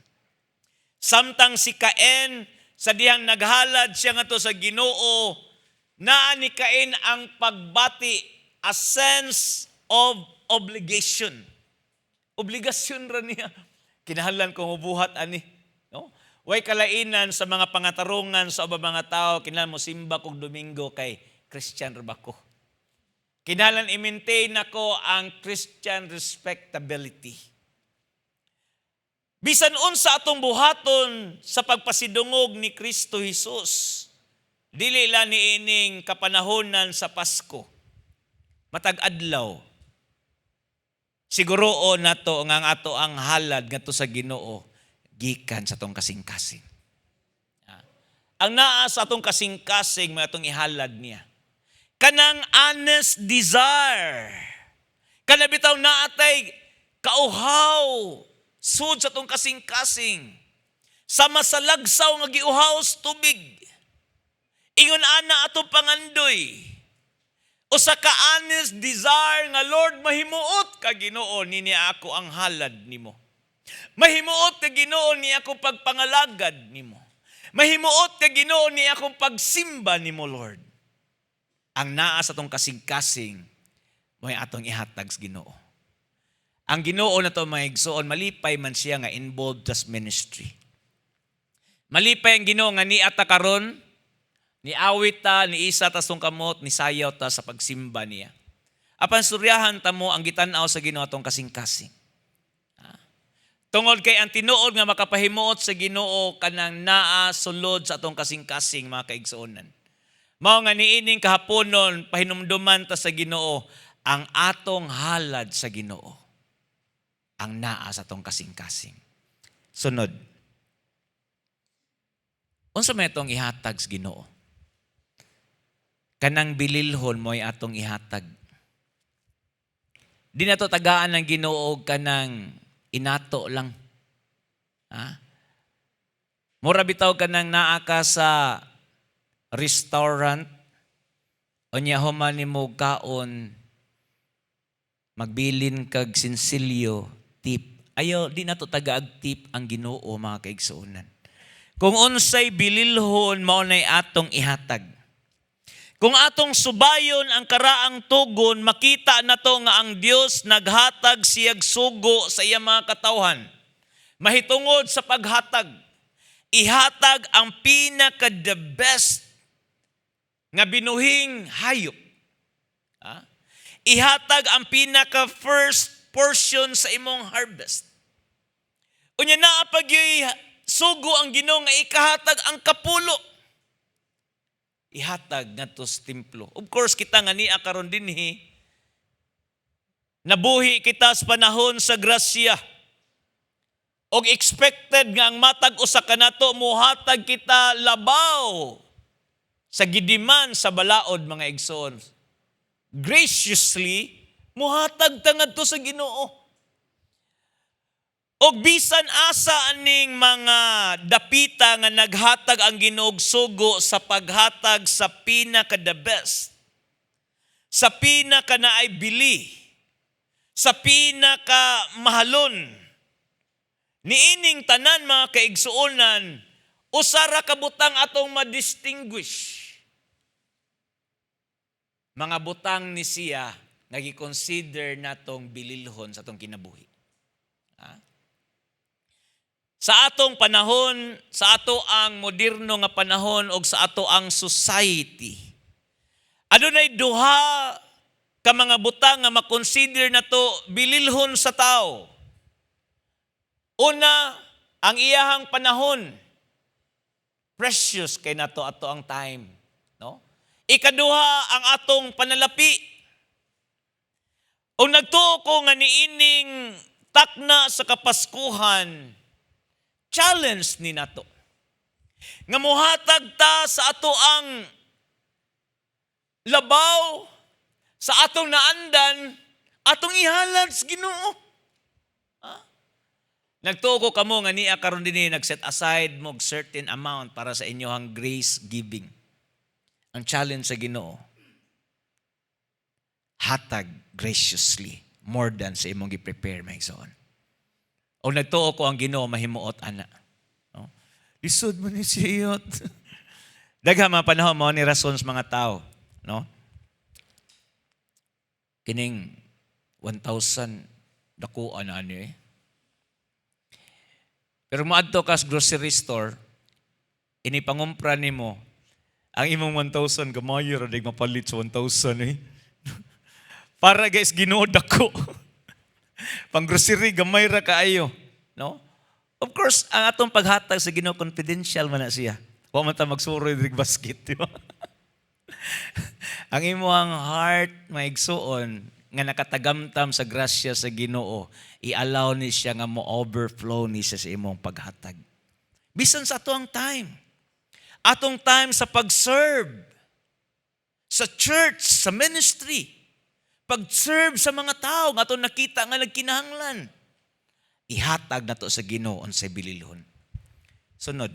Speaker 1: Samtang si Cain, sa diyang naghalad siya ngadto sa Ginoo, naa ni Cain ang pagbati, a sense of obligation. Obligasyon ra niya. Kinahanglan ko mubuhat ani, no? Way kalainan sa mga pangatarungan sa ubang mga tao, kinahanglan mo simba kog Domingo kay Christian ra ba ko. Kinahanglan i-maintain nako ang Christian respectability. Bisan unsa atong buhaton sa pagpasidungog ni Kristo Jesus, dili lang niining kapanahonan sa Pasko, matag adlaw. Siguroon nato nga ang ato ang halad ngadto sa Ginoo gikan sa atong kasing-kasing. Ang naa sa atong kasing-kasing may atong ihalad niya. Kanang honest desire. Kana bitaw naatay kauhaw sud sa atong kasing-kasing. Sa masalagsaw nga giuhaw sa tubig. Ingon ana atong pangandoy. O sa ka-honest desire nga Lord, mahimuot ka Ginoo nini ako ang halad nimo. Mahimuot ka Ginoo ni ako pagpangalagad nimo. Mahimuot ka Ginoo ni ako pagsimba nimo Lord. Ang naa sa atong kasing-kasing mo'y atong ihatag sa Ginoo. Ang Ginoo na to maigsoon, malipay man siya nga involved sa ministry. Malipay ang Ginoo nga niata karon, ni awit ta, ni isa ta sung kamot, ni sayaw ta sa pagsimba niya. Apan suryahan ta mo ang gitan-aw sa Ginoo atong kasing-kasing. Tungod kay ang tinuod nga makapahimuot sa Ginoo kanang naa sulod sa atong kasing-kasing mga kaigsuonan. Mao nga niining kahaponon pahinumduman ta sa Ginoo ang atong halad sa Ginoo. Ang naa sa atong kasing-kasing. Sunod. Unsa may atong ihatag sa Ginoo? Kanang bililhon mo'y atong ihatag. Di na to tagaan ng Ginoo kanang inato lang. Mura bitaw kanang naa ka sa restaurant o niya human nimo kaon magbilin kag sinsilyo tip. Ayo di na to tagaag tip ang Ginoo mga kaigsuonan. Kung unsay bililhon mao nay atong ihatag. Kung atong subayon ang karaang tugon, makita na to nga ang Dios naghatag siyag sugo sa iyang mga katawhan. Mahitungod sa paghatag, ihatag ang pinaka-the best nga binuhing hayop. Ihatag ang pinaka-first portion sa imong harvest. Unya naa pag sugo ang Ginoo nga ikahatag ang kapulo. Ihatag ngadto sa templo. Of course, kita nga niya karon dinhi, nabuhi kita sa panahon sa grasya. Og expected nga ang matag usa kanato muhatag kita labaw sa gidiman sa balaod mga igsoon. Graciously muhatag ta ngadto sa Ginoo. Og bisan asa aning mga dapita nga naghatag ang Ginoo sugo sa paghatag sa pinaka the best. Sa pinaka naay bili. Sa pinaka mahalon. Niining tanan mga kaigsuonan, usara ka butang atong ma-distinguish. Mga butang ni siya nga gi-consider natong bililhon sa atong kinabuhi. Sa atong panahon, sa ato ang moderno nga panahon o sa ato ang society, adunay duha ka mga butang nga makonsider nato bililhon sa tao. Una, ang iyahang panahon. Precious kay nato ato ang time, no? Ikaduha, ang atong panalapi. O nagtuo ko nga niining takna sa Kapaskuhan, challenge ni nato. Nga muhatag ta sa ato ang labaw, sa atong naandan, atong ihalad sa Ginoo. Nagtuo ko kamo nga niya karon dinhi nag-set aside mo certain amount para sa inyohang grace giving. Ang challenge sa Ginoo, hatag graciously more than sa imong gi-prepare maigsoon. O nagtuo ko ang Ginoo mahimuot ana. No? Lisod mo ni siyot. Daghang mga panahon mo ni rason sa mga tao, no? Kining 1,000 dakuan ani eh. Pero moadto ka sa grocery store, inipangumpra nimo ang imong 1,000 gamayo ra dig mapalit sa 1,000 eh. Para guys Ginoo dako. Pang grocery gamay ra kaayo, no? Of course, ang atong paghatag sa Ginoo confidential man na siya. Wa man ta magsuroy dig basket, di ba? Ang imong heart maigsuon nga nakatagamtam sa grasya sa Ginoo, i-allow ni siya nga mo overflow ni siya sa imong paghatag. Bisan sa atong time. Atong time sa pag-serve sa church, sa ministry. Pag-serve sa mga tao nga atong nakita nga nagkinahanglan. Ihatag na to sa Ginoo unsay bililhon. Sunod.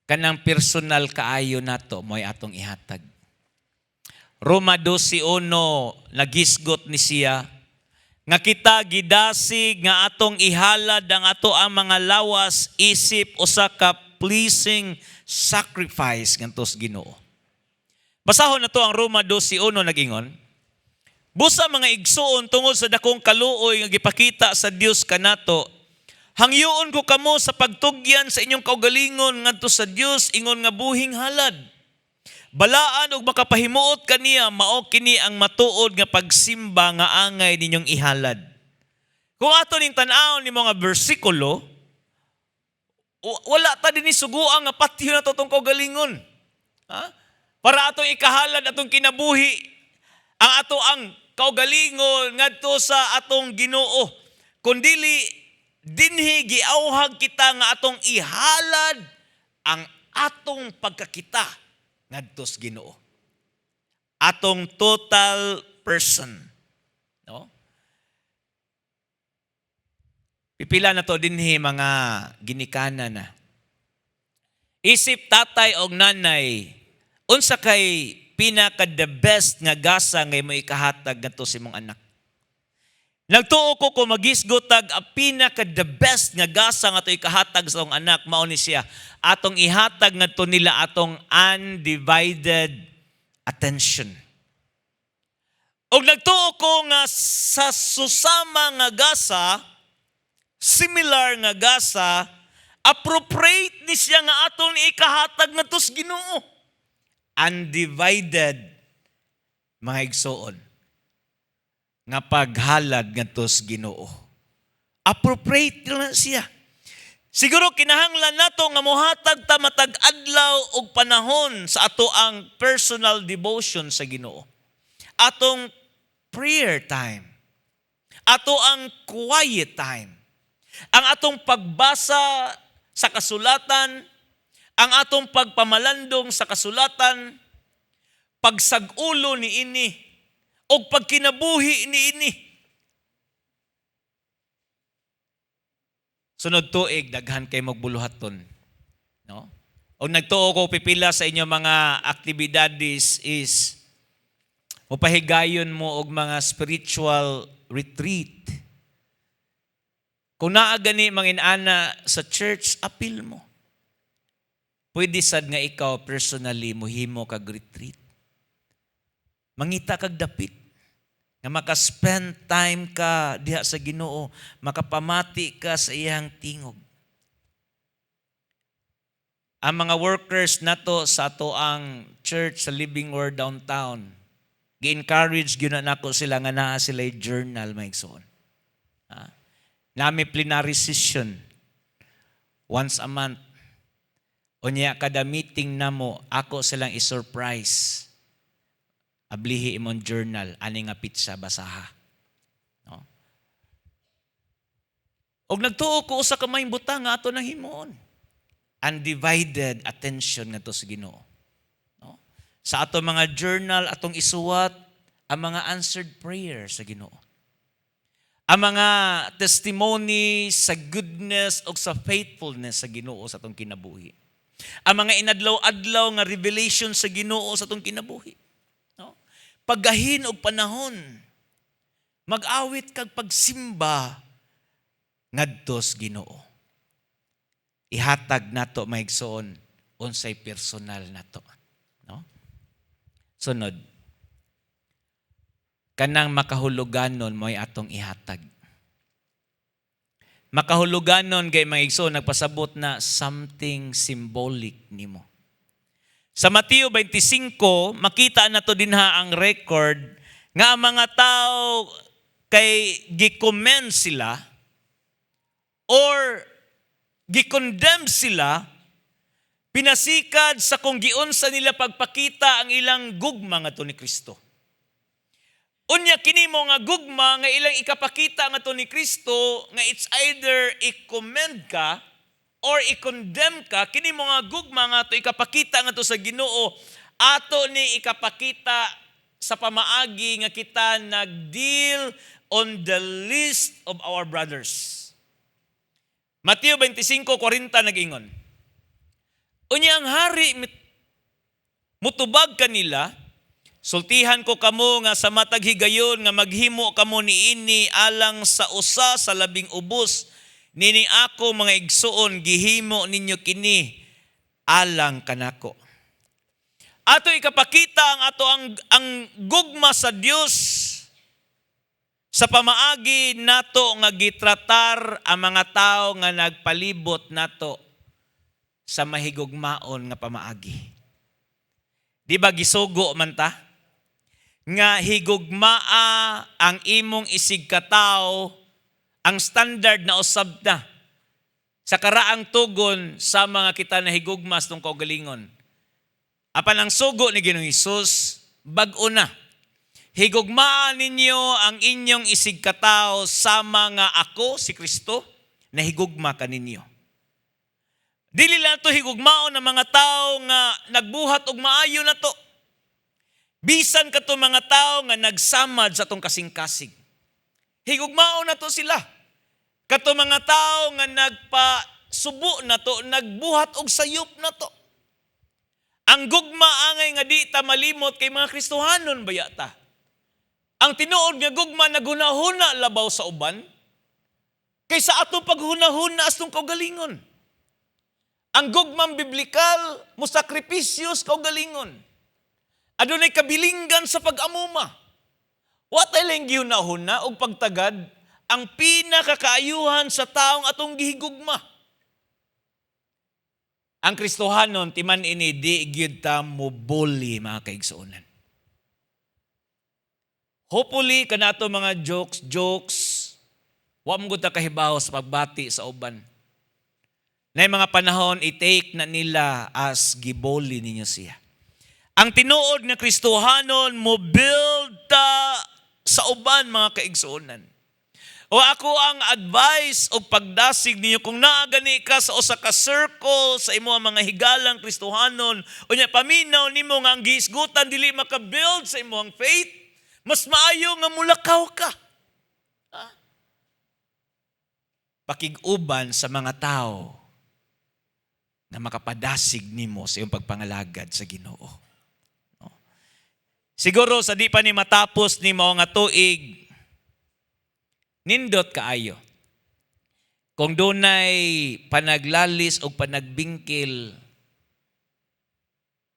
Speaker 1: Kanang personal kaayo nato mo'y atong ihatag. Roma 12:1 nagisgot ni siya nga kita gidasig nga atong ihalad ang ato ang mga lawas isip usa ka pleasing sacrifice ngantos Ginoo. Basahon na to ang Roma 12:1 nagingon. Busa mga igsuon tungod sa dakong kaluoy nga gipakita sa Dios kanato, hangyoon ko kamo sa pagtugyan sa inyong kaugalingon ngadto sa Dios ingon nga buhing halad. Balaan og makapahimuot kaniya mao kini ang matuod nga pagsimba nga angay ninyong ihalad. Kung ato ning tan-aw ni mga bersikulo, wala ta dinhi suguang nga patyo na to tong kaugalingon. Ha? Para atong ikahalad atong kinabuhi ang ato ang kaugalingon ngadto sa atong Ginoo. Kundili dinhi giawhag kita nga atong ihalad ang atong pagkakita ngadto sa Ginoo. Atong total person, no? Pipila na to dinhi mga ginikanan na. Isip tatay og nanay, unsa kay pinaka the best nga gasa nga mo ikahatag ngadto sa imong anak? Nagtuo ko kung magisgotag ang pinaka the best nga gasa nga to ikahatag sa atong anak mao ni siya atong ihatag ngadto nila atong undivided attention. Og nagtuo ko nga sa susama nga gasa, similar nga gasa, appropriate ni siya nga atong ikahatag ngadto sa Ginoo. Undivided mga igsoon nga paghalad ngadto sa Ginoo. Appropriate na siya. Siguro kinahanglan nato nga mohatag ta matag adlaw og panahon sa ato ang personal devotion sa Ginoo. Atong prayer time. Ato ang quiet time. Ang atong pagbasa sa kasulatan, ang atong pagpamalandong sa kasulatan, pagsag-ulo ni ini o pagkinabuhi ni ini. Sunod tuig, daghan kay magbuluhaton. No? O nagtuo ko pipila sa inyo mga aktibidades is mupahigayon mo og mga spiritual retreat. Kung naa gani manginana sa church, apil mo. Pwede sad nga ikaw personally mohimo kag retreat. Mangita kag dapit. Nga maka-spend time ka diha sa Ginoo, makapamati ka sa iyang tingog. Ang mga workers nato sa ato ang church sa Living Word downtown, gi-encourage gyud nako sila nga naa sila journal maigsoon. Nami plenary session once a month. Unya kada meeting namo ako silang i-surprise. Ablihi imong journal ani nga pizza basaha. No? Og nagtuo ko usa ka maayong butang nga ato nang himuon. Undivided attention ngadto sa Ginoo. No? Sa ato mga journal atong isuwat ang mga answered prayer sa Ginoo. Ang mga testimony sa goodness o sa faithfulness sa Ginoo sa atong kinabuhi. Ang mga inadlaw-adlaw nga revelation sa Ginoo sa atong kinabuhi. No? Paggahin og panahon, mag-awit kag pagsimba ngadto sa Ginoo. Ihatag nato maigsoon unsay personal nato. No? Sunod. Kanang makahuluganon mo'y atong ihatag. makahuluganon kay mga igsoon nagpasabot na something symbolic nimo. Sa Mateo 25, makita na to dinha ang record nga ang mga tao kay gi-commend sila or gi-condemn sila pinasikad sa kung giunsa nila pagpakita ang ilang gugma nga to ni Kristo. Unya kini mo nga gugma nga ilang ikapakita nga to ni Kristo nga it's either i-commend ka or i-condemn ka, kini mo nga gugma nga to ikapakita nga to sa Ginoo, ato ni ikapakita sa pamaagi nga kita nag-deal on the list of our brothers. Mateo 25:40 nag-ingon. Unya ang hari mutubag kanila, sultihan ko kamo nga sa matag higayon nga maghimo kamo niini alang sa usa sa labing ubos nini ako mga igsuon gihimo ninyo kini alang kanako. Ato ikapakita ang gugma sa Dios sa pamaagi nato nga gitratar ang mga tao nga nagpalibot nato sa mahigugmaon nga pamaagi. Di ba gisugo man ta? Nga higugmaa ang imong isig katao ang standard na usab na sa karaang tugon sa mga kita na higugmas tong kaugalingon. Apan ang sugo ni Ginoong Hesus, bag-o na. Higugmaan ninyo ang inyong isig katao sa mga ako, si Kristo, na higugma kaninyo. Dili lang ito higugmaon ng mga tao nga nagbuhat og maayo na to. Bisan ka to mga tao nga nagsamad sa tong kasing-kasing. Higugmaon na to sila. Kato mga tao nga nagpasubo na to, nagbuhat og sayop na to. Ang gugma angay nga di ta malimot kay mga Kristohanon bayata. Ang tinuod nga gugma nagunahuna labaw sa uban kaysa atong paghunahuna astong kaugalingon. Ang gugmang biblikal, musakripisyos kaugalingon. Adunay kabilinggan sa pag-amuma. What ay lang gihunahuna o pagtagad, ang pinakakaayuhan sa taong atong gihigugma. Ang Kristohanon, timan ini, di gyud ta mobuli mga kaigsuonan. Hopefully, kanato mga jokes, wa mo ta kahibaw sa pagbati sa uban. Na mga panahon, i-take na nila as giboli ninyo siya. Ang tinuod nga Kristohanon mo build ta sa uban mga kaigsuonan. O ako ang advice o pagdasig ninyo kung naagani ka sa usa ka circle sa imo mga higalang Kristohanon o nya paminaw nimo nga ang giisgutan dili maka-build sa imong faith, mas maayo nga mulakaw ka. Pakig-uban sa mga tao na makapadasig nimo sa iyong pagpangalagad sa Ginoo. No? Siguro sa di pa ni matapos ni mao nga tuig, nindot kaayo. Kung dunay panaglalis o panagbingkil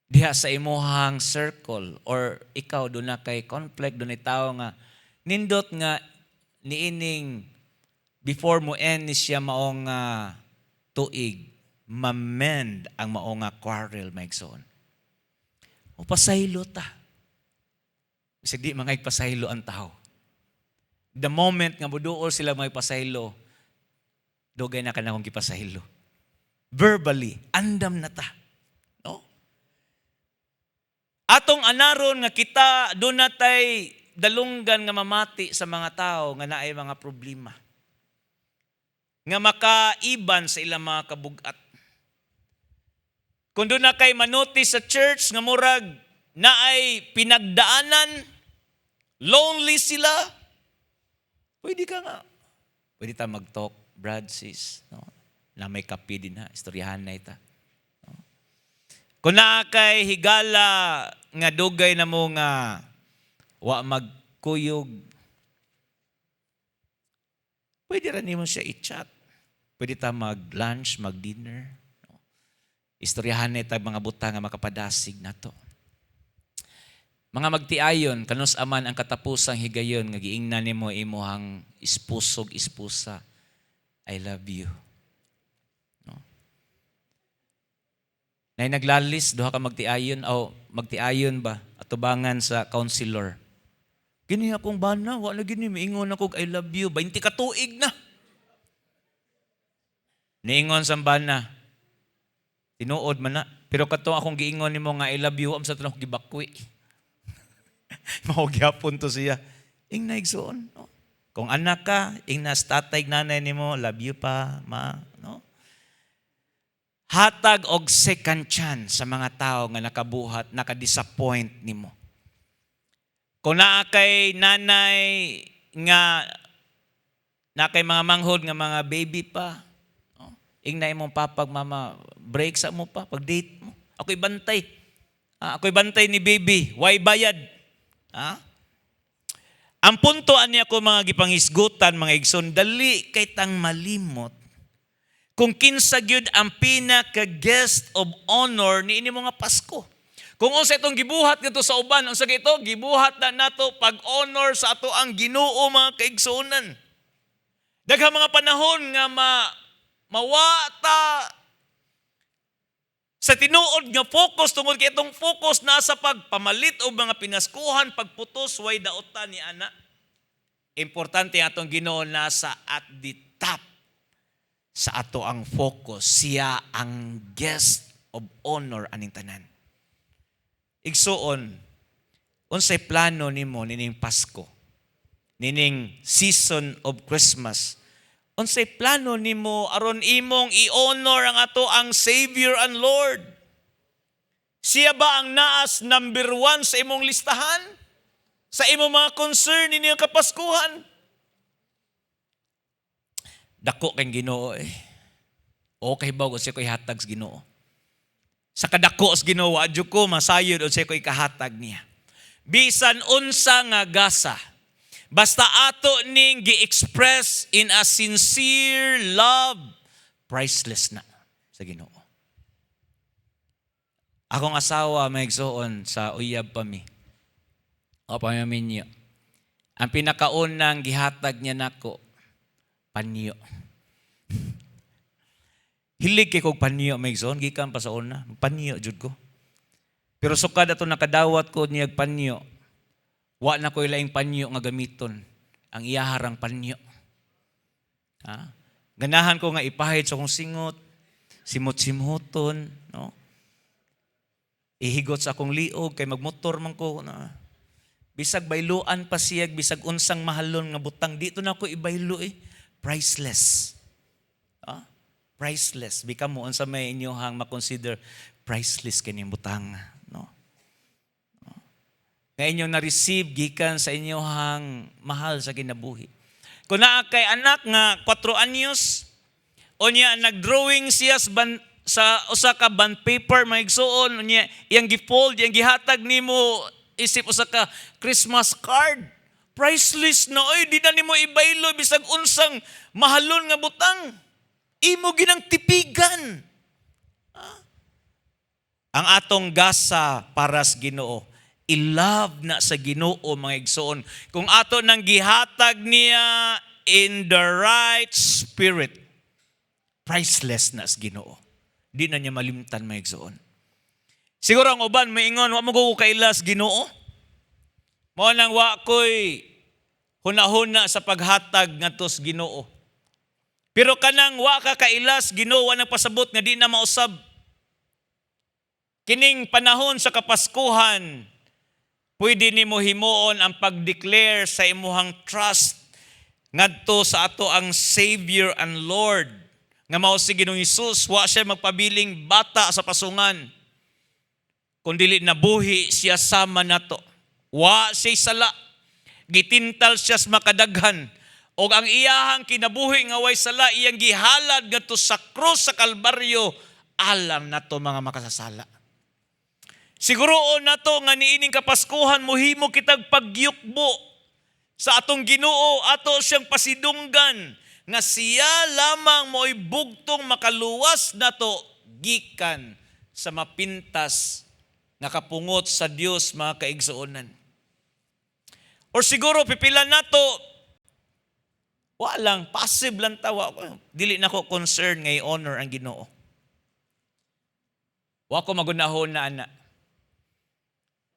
Speaker 1: diha sa imuhang circle or ikaw doon na kay conflict, doon ay tao nga nindot nga niining before mo end ni siya maong tuig, mamend ang maong quarrel maigsoon. O pasaylo ta. Kasi di mga ipasaylo ang tao. The moment nga buduol sila mga ipasaylo, dugay na ka na kong ipasaylo. Verbally, andam na ta. No? Atong anaron nga kita, doon natay dalunggan nga mamati sa mga tao nga naay mga problema. Nga makaiban sa ilang mga kabugat. Kung doon na kay manotis sa church nga murag na ay pinagdaanan, lonely sila, pwede ka nga. Pwede ta mag-talk, brad, sis. No? Na may kapi din ha, istoryahan na ita. No? Kung na kay higala nga dugay na mo nga wa magkuyog, pwede rin mo siya i-chat. Pwede ta mag-lunch, mag-dinner. Istoryahan na itag mga buta nga makapadasig na to. Mga magtiayon, kanus aman ang katapusang higayon nga giingnan nimo imuhang ispusog ispusa. I love you. No? Na naglalis, duha ka magtiayon ba, atubangan sa counselor. Gini akong bana, wala gini, maingon ako, I love you, 20 ka tuig na. Niingon sa bana, tinuod man na, pero kato akong giingon nimo nga I love you, am sa tanong gibakwi. Mahugyapon to siya. Ing naigsoon, no? Kung anak ka, ing nas tatay nanay nimo, love you pa, ma, no? Hatag og second chance sa mga tao nga nakabuhat, nakadisappoint nimo. Kung naa kay nanay nga kay mga manghod nga mga baby pa, no? Ing na imong papag mama, break sa mo pa pag date mo. Ako'y bantay. Ako'y bantay ni baby, why bayad? Ang punto ani ako mga gipangisgutan, mga igsoon, dali kay tang malimot kung kinsa gyud ang pinaka guest of honor ni ini mga Pasko. Kung unsa itong gibuhat ngadto sa uban, unsa ito gibuhat na nato pag-honor sa ato ang Ginoo mga kaigsuonan. Daghang mga panahon nga mawata sa tinuod nga focus tungod kay itong focus nasa pagpamalit og mga pinaskuhan, pagputos way daotan ni ana. Importante atong Ginoo nasa at the top sa ato ang focus. Siya ang guest of honor aning tanan. Igsuon, unsay plano nimo nining Pasko, nining season of Christmas? Unsay plano nimo aron imong i-honor ang ato ang Savior and Lord? Siya ba ang naas number 1 sa imong listahan? Sa imong mga concern nining kapaskuhan? Dako kay Ginoo eh. Okay ba kung siya ko'y hatag sa Ginoo? Sa kadako sa Ginoo, adyo ko masayod o siya ko'y kahatag niya. Bisan unsa nga gasa, basta ato ning gi-express in a sincere love, priceless na sa Ginoo. Akong asawa may igsoon sa uyab pa mi. O pamamin niyo. Ang pinakaunang gihatag niya nako, panyo. Hilig kay kog panyo may igsoon, gikan pa sa una, panyo jud ko. Pero sukad ato nakadawat ko niyag panyo, wa na ko ilaing panyo nga gamiton, ang iyaharang panyo. Ganahan ko nga ipahid sa kong singot, simot-simuton, no? Ihigot sa akong liog, kay magmotor man ko na. Bisag bayluan pa siyag, bisag unsang mahalon nga butang, dito na ko ibaylo eh. Priceless. Priceless. Bika mo, unsa may inyohang makonsider priceless kanyang butang. No? Nga inyong na-receive, gikan sa inyohang mahal sa kinabuhi. Kung naa kay anak nga 4 anyos, o niya nag-drawing siya sa usa ka bond paper, maigsuon, niya iyang gifold, iyang gihatag nimo isip usa ka Christmas card. Priceless na, oy, di na nimo ibaylo bisag unsang mahalon nga butang. Imo ginang tipigan. Ang atong gasa para sa Ginoo, i-love na sa Ginoo mga igsoon. Kung ato nang gihatag niya in the right spirit, priceless na sa Ginoo. Di na niya malimtan mga igsoon. Siguro ang uban maingon, wa mo ko kailas Ginoo. Mao nang wa ko'y hunahuna sa paghatag ngadto sa Ginoo. Pero kanang wa ka kailas Ginoo, wa nang pasabot nga di na mausab. Kining panahon sa Kapaskuhan, pwede nimo himuon ang pag-declare sa imuhang trust ngadto sa ato ang Savior and Lord. Nga mao si Ginoong Hesus, wa siya magpabiling bata sa pasungan, kundi nabuhi siya sama nato. Wa siya sala, gitintal siya sa makadaghan, o ang iyahang kinabuhi nga way sala, iyang gihalad ngadto sa krus sa Kalbaryo, alam nato mga makasasala. Siguroon nato nga niining Kapaskuhan mohimo kitag pagyukbo sa atong Ginoo, ato siyang pasidunggan nga siya lamang mo'y bugtong makaluwas nato gikan sa mapintas nga kapungot sa Dios mga kaigsuonan. Or siguro pipila nato Walang, passive lang tawa. Dili na ko concern ngay honor ang Ginoo. Wa ko magunahon na ana.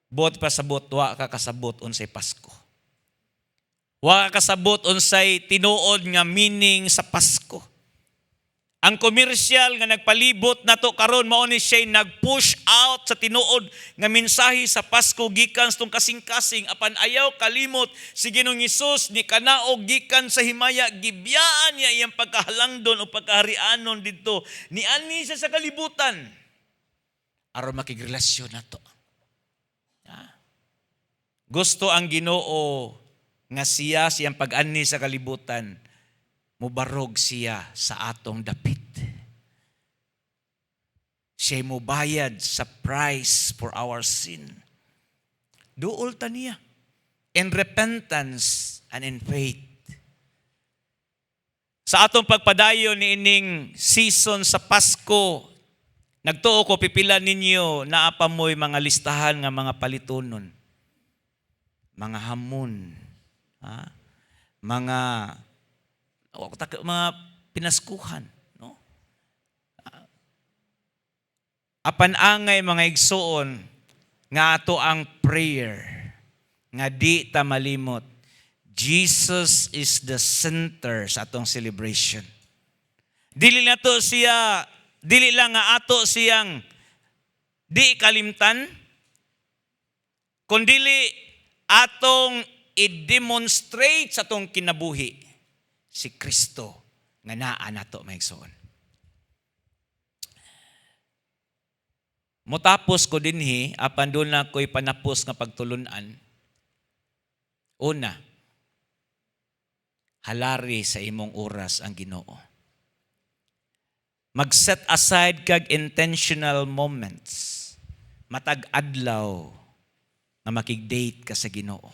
Speaker 1: Bot pasabot, wa ka kasabot unsay Pasko. Wa ka kasabot unsay tinuod nga meaning sa Pasko. Ang komersyal nga nagpalibot nato karon mao ni siya nag-push out sa tinuod nga mensahe sa Pasko gikan sa tong kasing-kasing apan ayaw kalimot si Ginoong Hesus ni kanaog gikan sa himaya gibiyaan niya iyang pagkahalangdon o pagkaharianon didto ni ani siya sa kalibutan aron makigrelasyon nato. Gusto ang Ginoo nga siya siyang pag-ani sa kalibutan mubarog siya sa atong dapit. Siya mubayad sa price for our sin. Duol ta niya. In repentance and in faith. Sa atong pagpadayon ni ining season sa Pasko, nagtuo ko pipila ninyo na apamoy mga listahan nga mga palitunon. Mga hamon. Mga pinaskuhan, no? Apan angay mga igsoon nga ato ang prayer nga di ta malimot. Jesus is the center sa atong celebration. Dili lang nga ato siyang di kalimtan, kundili atong i-demonstrate sa atong kinabuhi si Kristo nga naa nato maigsoon. Motapos ko dinhi apan doon na ko'y panapos nga pagtulunan. Una, halari sa imong oras ang Ginoo. Mag-set aside kag intentional moments. Matag adlaw nga makig-date ka sa Ginoo.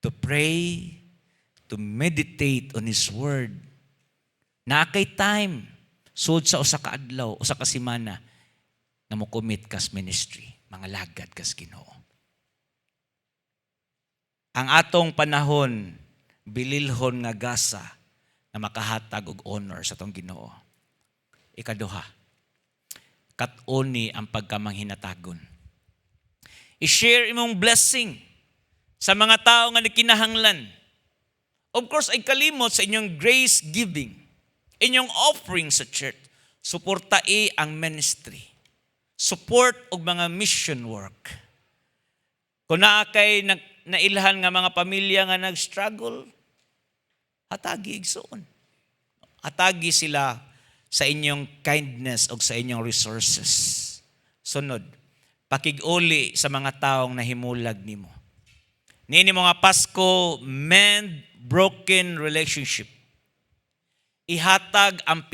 Speaker 1: To pray, to meditate on His Word. Na kay time, sud sa usa ka adlaw, usa ka semana, na mo commit kas ministry, mga lagad kas Ginoo. Ang atong panahon, bililhon nga gasa na makahatag og honor sa atong Ginoo. Ikaduha, kat-oni ang pagkamanghinatagon. I-share imong blessing sa mga tao nga nagkinahanglan. Of course, ay kalimot sa inyong grace giving, inyong offering sa church. Suportai ang ministry. Support og mga mission work. Kung naakay nailhan nga mga pamilya nga nag-struggle, hatagi igsoon. Hatagi sila sa inyong kindness o sa inyong resources. Sunod, pakig-uli sa mga taong nahimulag nimo. Nini mga Pasko, mend broken relationship. Ihatag ang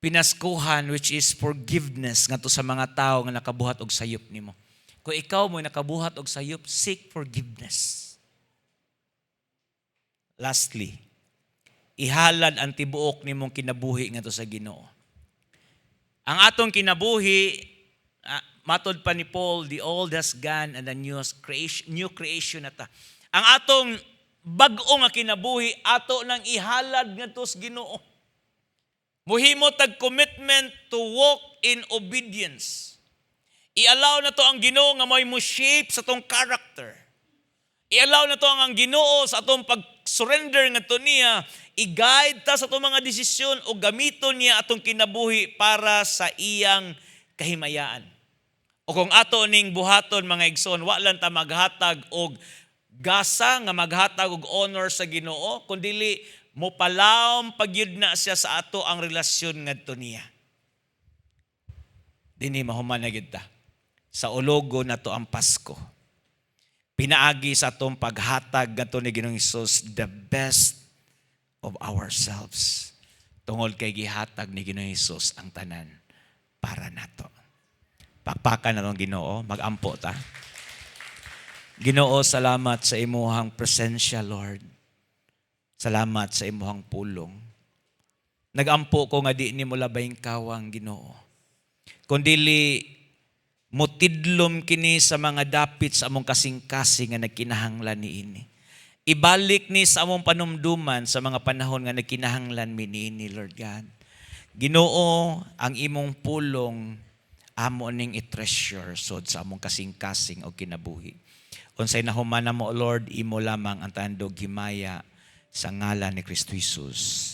Speaker 1: pinaskuhan which is forgiveness ngadto sa mga tao nga nakabuhat og sayop nimo. Kung ikaw mo nakabuhat og sayop, seek forgiveness. Lastly, ihalad ang tibuok nimong kinabuhi ngadto sa Ginoo. Ang atong kinabuhi, matod pa ni Paul, the old has gone and the new creation na ta. Ang atong bag-o nga kinabuhi, ato nang ihalad ngadto sa Ginoo. Muhimo tag commitment to walk in obedience. I-allow na to ang Ginoo nga may mo shape sa tong character. I-allow na to ang Ginoo sa atong pag-surrender ngadto niya, i-guide ta sa atong mga desisyon o gamiton niya atong kinabuhi para sa iyang kahimayaan. O kung ato ning buhaton mga igsoon, wa lang ta maghatag og gasa nga maghatag og honor sa Ginoo, kundi mo palawom pagyud na siya sa ato ang relasyon ngadto niya. Dinhi mahuman na gyud ta. Sa ulogo nato ang Pasko. Pinaagi sa atong paghatag ngadto ni Ginoong Hesus the best of ourselves. Tungod kay gihatag ni Ginoong Hesus ang tanan para nato. Pakpakan na ng Ginoo, mag-ampo ta. Ginoo, salamat sa imuhang presensya, Lord. Salamat sa imuhang pulong. Nag-ampo ko nga di ni mo labayng kawang, Ginoo. Kundili motidlom kini sa mga dapit sa among kasing-kasing nga nagkinahanglan niini. ibalik ni sa among panumduman sa mga panahon nga nagkinahanglan mi niini, Lord God. Ginoo, ang imong pulong amo ning i-treasure sod sa among kasing-kasing o kinabuhi. Unsay nahumana mo, Lord, imo lamang ang tandog himaya sa ngalan ni Kristo Jesus.